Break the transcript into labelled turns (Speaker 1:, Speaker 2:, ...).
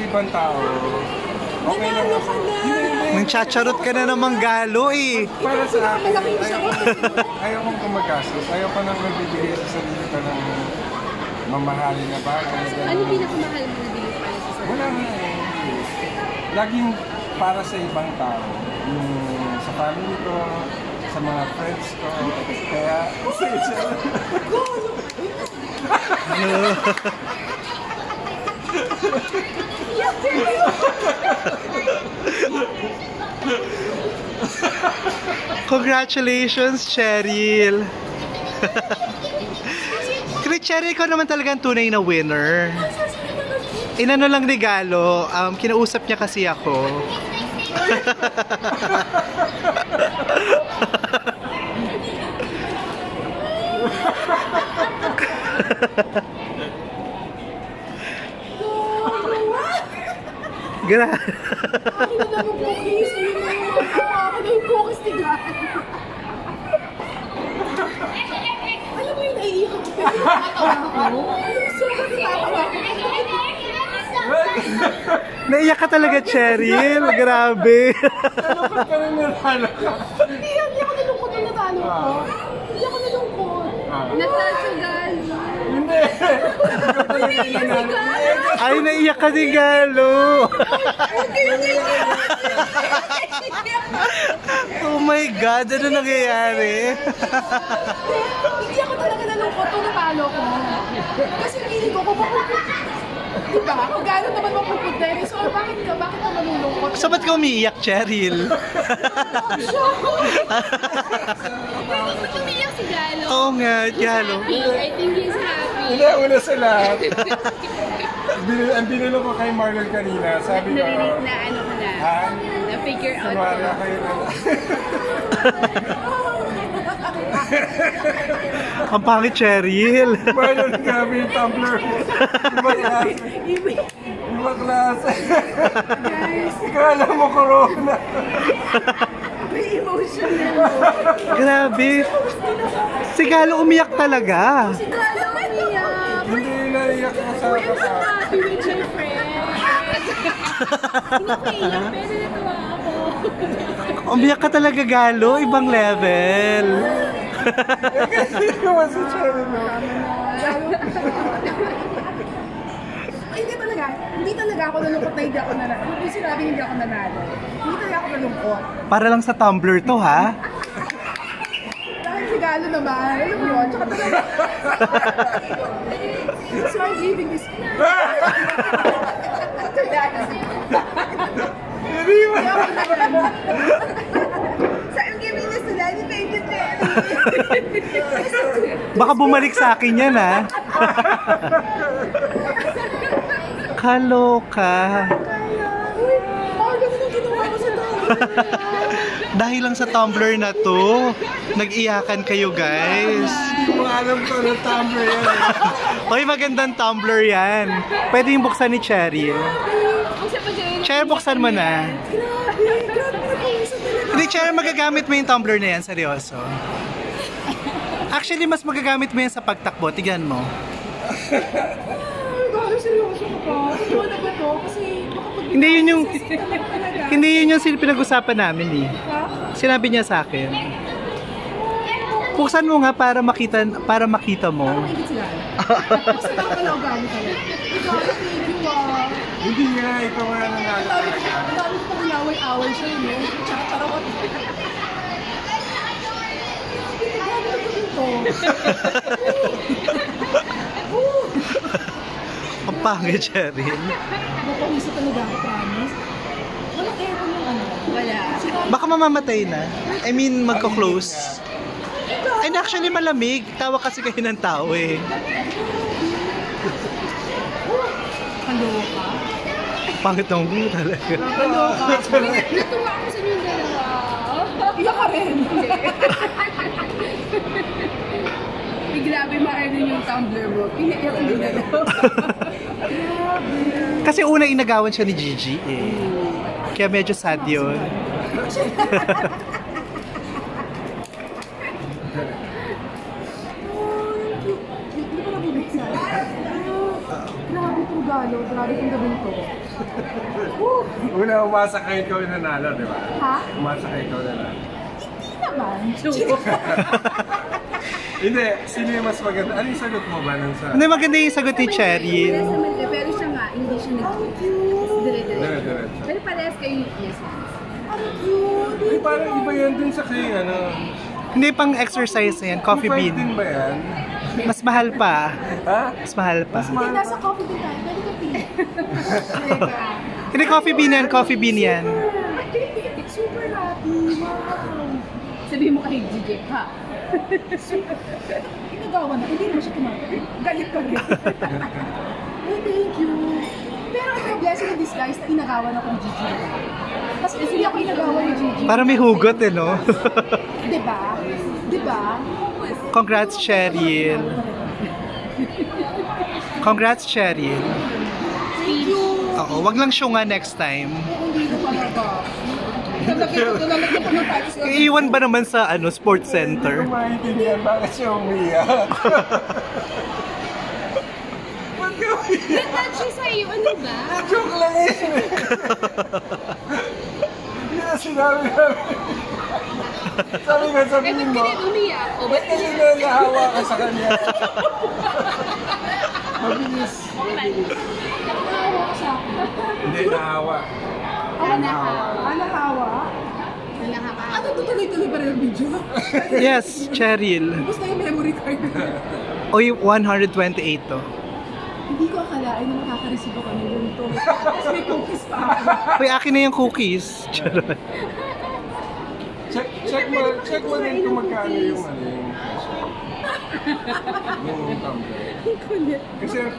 Speaker 1: ibang tao, okay lang ako.
Speaker 2: Nang-chacharot ka na namang galo eh.
Speaker 1: Para sa akin, ayaw kong gumagastos. Ayaw ko nang nagbibigay sa sarili ko ng mamahalin na bagay.
Speaker 3: Ano pinakamahal mo na bili para sa sarili?
Speaker 1: Wala nga eh. Laging para sa ibang tao. Yung sa family ko, sa mga friends ko. Kaya,
Speaker 2: Congratulations, Cheryl. Cheryl, ikaw naman talagang tunay na winner. Inano lang regalo, kinausap niya kasi ako. Gra.
Speaker 3: Akin na lang yung cookies. Akin na yung cookies ni God. Alam mo yung naiiyak ko. Alam mo, sobrang natatawa ko.
Speaker 2: Naiyak ka talaga, Cheryl. Grabe.
Speaker 1: nalungkot ka rin natalo ka.
Speaker 3: Hindi ako nalungkot na natalo ko. Hindi ako nalungkot. Natasyo, God.
Speaker 1: Hindi.
Speaker 2: Ay, naiyak ka ni Galo. Oh my God, ano nangyayari?
Speaker 3: Hindi ako talaga nalungkot nung natalo ko. Kasi feeling ko, diba? Kung gano'n naman mapupunta eh. So, bakit ka malulungkot?
Speaker 2: So, ba't ka umiiyak, Cheryl?
Speaker 3: Ba't umiyak si Galo?
Speaker 2: Oo nga, Galo.
Speaker 3: I think he's happy.
Speaker 1: Hindi, una sa lahat. Ang binilo ko kay Marlon kanina, sabi ko,
Speaker 3: Na ano ko na?
Speaker 1: ha?
Speaker 3: Na-figure out ko.
Speaker 1: Sumara kayo na.
Speaker 2: Ang pangit, Cheryl.
Speaker 1: Marlon, grabe yung tumbler mo. Ibang klase. Ikala mo corona.
Speaker 3: May emotion na.
Speaker 2: Grabe. Si Galo umiyak talaga.
Speaker 3: Si Galo umiyak.
Speaker 1: Hindi naiyak ko sa
Speaker 3: I'm so happy with your friend. Hindi ko iyak, pero natuwa ako.
Speaker 2: Umiyak ka talaga, Galo. Ibang level.
Speaker 1: Kasi naman si Cherry, no?
Speaker 3: Hindi talaga ako nalungkot na hindi ako nanalo. Hindi sinabi hindi ako nanalo. Hindi talaga ako nalungkot.
Speaker 2: Para lang sa tumbler to, ha?
Speaker 3: Dahil si Galo naman, alam mo yun, tsaka talaga. So I'm leaving this.
Speaker 1: Hindi mo.
Speaker 3: So I'm giving this to Daddy Baby Terry.
Speaker 2: Baka bumalik sa akin yan, ha? Kaloka. Dahil lang sa tumbler na to, nag-iyakan kayo, guys.
Speaker 1: Kung alam ko na tumbler yan.
Speaker 2: Hoy, magandang tumbler yan. Pwede yung buksan ni Cheryl. Cheryl, buksan mo na. Hindi, Cheryl, magagamit mo yung tumbler na yan, seryoso. Actually, mas magagamit mo yan sa pagtakbo. Tignan mo.
Speaker 3: Seryoso ka pa? Totoo na ba to? Kasi
Speaker 2: Hindi yun yung pinag-usapan namin eh. Sinabi niya sa akin. Buksan mo nga para makita mo.
Speaker 3: Maigit sila. Basta lang pala ugali ka lang. Ikaw, thank you ah.
Speaker 1: Hindi nga, ikaw nga nanalo.
Speaker 3: Ang dami ko pang inaway-away siya, no? Tsaka tarawat. Grabe na ko dito.
Speaker 2: Ang pangit, Cheryl.
Speaker 3: Napawisa talaga ako, promise. Walang aircon yung ano? Wala.
Speaker 2: Baka mamamatay na. I mean, magko-close. And actually, malamig. Tawa kasi kayo ng tao eh.
Speaker 3: Kaloka.
Speaker 2: Pangit ng gulo talaga.
Speaker 3: Kaloka. Natuwa ako sa inyong dalawa. Iyak ka rin. Grabe maanin yung tumbler mo. Pinaiyak ko din na.
Speaker 2: Kasi una inagawan siya ni Gigi eh. Kaya medyo sad yun.
Speaker 3: Grabe itong galo. nangyari kong gawin to.
Speaker 1: Una, umasa ka ikaw yung nanalo, di ba?
Speaker 3: Ha?
Speaker 1: Umasa ka ikaw nanalo.
Speaker 3: Hindi naman.
Speaker 1: Hindi, sino yung mas maganda? Ano yung sagot mo ba nung sa...
Speaker 2: Hindi, maganda yung sagot ni Cheryl.
Speaker 4: Parehas naman kayo, pero siya nga, hindi siya dire-diretso.
Speaker 1: Dire-diretso.
Speaker 4: Pero parehas kayo yung yes.
Speaker 3: Ang cute.
Speaker 1: Ay, parang iba yan dun sa kay, ano...
Speaker 2: Hindi pang exercise na yan, coffee
Speaker 1: 2.5
Speaker 2: bean.
Speaker 1: din ba yan?
Speaker 2: Mas mahal pa.
Speaker 1: Ha?
Speaker 2: Mas mahal pa.
Speaker 3: Hindi, nasa coffee din tayo. Pwede ka tea. Teka.
Speaker 2: Hindi, coffee bean yan, coffee bean yan.
Speaker 3: Super happy. Wow.
Speaker 4: Sabihin mo kay Gigi, ha?
Speaker 3: Inagawa na. Hindi naman siya tumagal. Galit ka rin. Hey, thank you. Pero ito, blessing in disguise na inagawan ako ni Gigi. Kasi hindi ako inagawan ni Gigi.
Speaker 2: Para may hugot eh, no?
Speaker 3: Diba? Diba?
Speaker 2: Congrats, Cheryl. Congrats, Cheryl.
Speaker 3: Thank you.
Speaker 2: Oo, wag lang syunga next time.
Speaker 3: Hindi ko talaga. Lalagyan ko ng pipes.
Speaker 2: Iiwan ba naman sa ano sports center?
Speaker 1: Hindi ko maintindihan bakit siya umiyak. Ba't ka umiyak?
Speaker 4: Touchy sa'yo, ano ba?
Speaker 1: Joke lang yun eh. Hindi na sinabi namin. Sabi nga
Speaker 4: Eh,
Speaker 1: sabihin
Speaker 4: ba't
Speaker 1: mo,
Speaker 4: ka rin umiyak? O,
Speaker 1: ba't kasi na nahawa ka sa kanya? Mabilis.
Speaker 3: Nakahawa ka sa akin.
Speaker 1: Hindi, nahawa.
Speaker 3: Nahawa? Ano, tutuloy-tuloy pa rin ang video?
Speaker 2: Yes, Cheryl.
Speaker 3: Tapos na yung memory card.
Speaker 2: Oy, 128 to.
Speaker 3: Hindi ko akalain na makaka-receive ako ng ganito. Tapos may cookies pa ako.
Speaker 2: Uy, akin na yung cookies. Charot.
Speaker 1: Check mo rin kung magkano yung ano yung presyo. Yung tumbler. Kasi ang